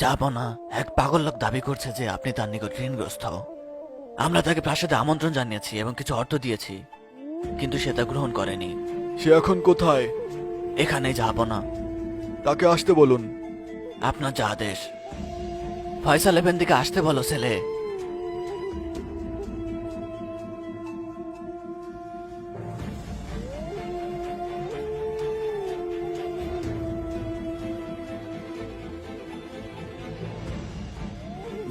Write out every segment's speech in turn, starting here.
যাব না। এক পাগল লোক দাবি করছে যে আপনি তার নিকট ঋণগ্রস্ত। আমরা তাকে প্রাসাদে আমন্ত্রণ জানিয়েছি এবং কিছু অর্থ দিয়েছি, কিন্তু সে তা গ্রহণ করেনি। সে এখন কোথায়? এখানেই যাব না। তাকে আসতে বলুন। আপনার যা আদেশ। ফয়সাল এফেন্দিকে আসতে বলো ছেলে।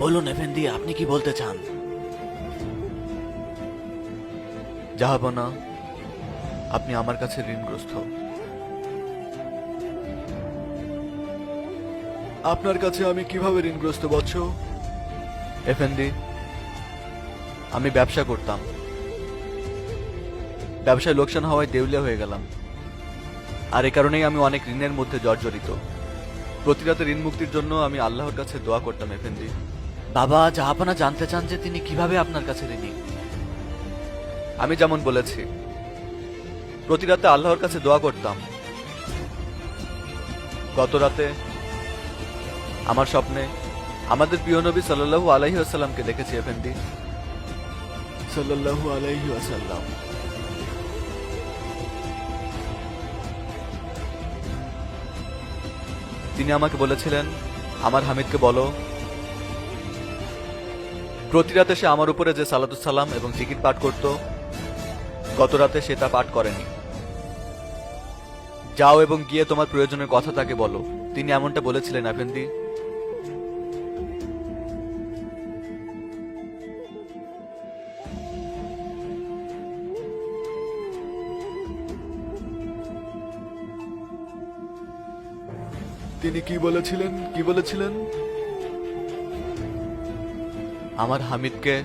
বলুন এফেন্দি, আপনি কি বলতে চান? যাব না, আপনি আমার কাছে ঋণগ্রস্ত। আপনার কাছে আমি কিভাবে ঋণগ্রস্ত বৎস? এফেন্দি, আমি ব্যবসা করতাম। ব্যবসায় লোকসান হওয়ায় দেউলিয়া হয়ে গেলাম, আর এ কারণেই আমি অনেক ঋণের মধ্যে জর্জরিত। প্রতি রাতে ঋণ মুক্তির জন্য আমি আল্লাহর কাছে দোয়া করতাম এফেন্দি। বাবা, জাহাপনা জানতে চান যে তিনি কিভাবে আপনার কাছে ঋণী। আমি যেমন বলেছি, প্রতি রাতে আল্লাহর কাছে দোয়া করতাম। গত রাতে আমার স্বপ্নে আমাদের প্রিয় নবী সাল্লাল্লাহু আলাইহি ওয়াসাল্লামকে দেখেছি এফেন্দি। সাল্লাল্লাহু আলাইহি ওয়াসাল্লাম। তিনি আমাকে বলেছিলেন, আমার হামিদকে বলো প্রতি রাতে সে আমার উপরে যে সালাতুস সালাম এবং জিকির পাঠ করত, গত রাতে সে তা পাঠ করেনি। যাও এবং গিয়ে তোমার প্রয়োজনের কথা তাকে বলো। তিনি এমনটা বলেছিলেন এফেন্দি। তিনি কি বলেছিলেন? কি বলেছিলেন? আমার হামিদকে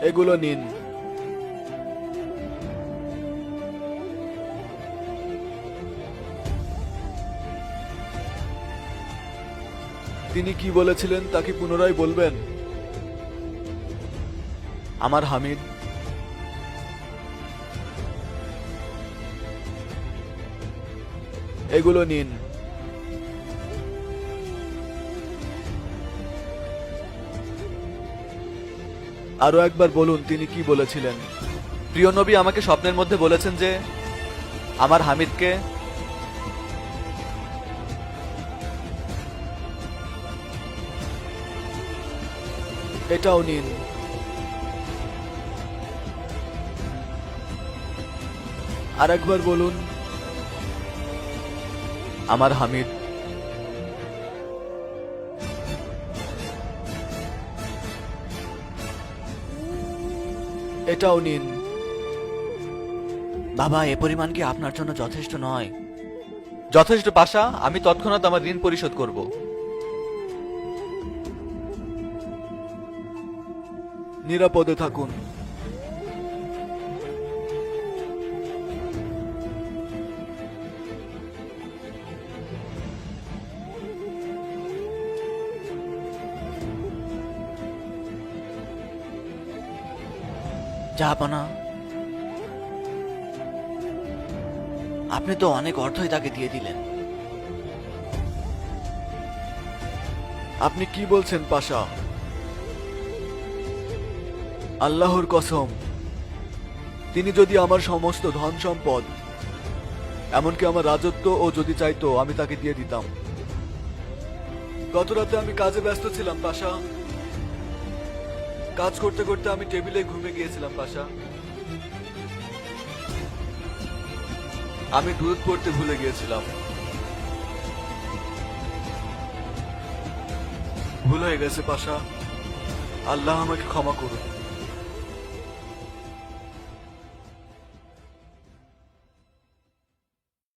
এগুলো নিন। তিনি কি বলেছিলেন তা কি পুনরায় বলবেন? আমার হামিদ এগুলো নিন। আরো একবার বলুন তিনি কি বলেছিলেন। প্রিয় নবী আমাকে স্বপ্নের মধ্যে বলেছেন যে আমার হামিদকে এটাও নিন। আর একবার বলুন, আমার হামিদ এটাও নিন। বাবা, এ পরিমাণ কি আপনার জন্য যথেষ্ট নয়? যথেষ্ট পাশা, আমি তৎক্ষণাৎ আমার ঋণ পরিশোধ করব। নিরাপদে থাকুন। জাহাপনা, আপনি তো অনেক অর্থই তাকে দিয়ে দিলেন। আপনি কি বলছেন পাশা? আল্লাহর কসম, তিনি যদি আমার সমস্ত ধন সম্পদ, এমনকি আমার রাজত্ব ও যদি চাইতো, আমি তাকে দিয়ে দিতাম। গত রাতে আমি কাজে ব্যস্ত ছিলাম পাশা। কাজ করতে করতে আমি টেবিলে ঘুমিয়ে গিয়েছিলাম পাশা। আমি দুধ পড়তে ভুলে গিয়েছিলাম। ভুল হয়ে গেছে পাশা, আল্লাহ আমাকে ক্ষমা করুন।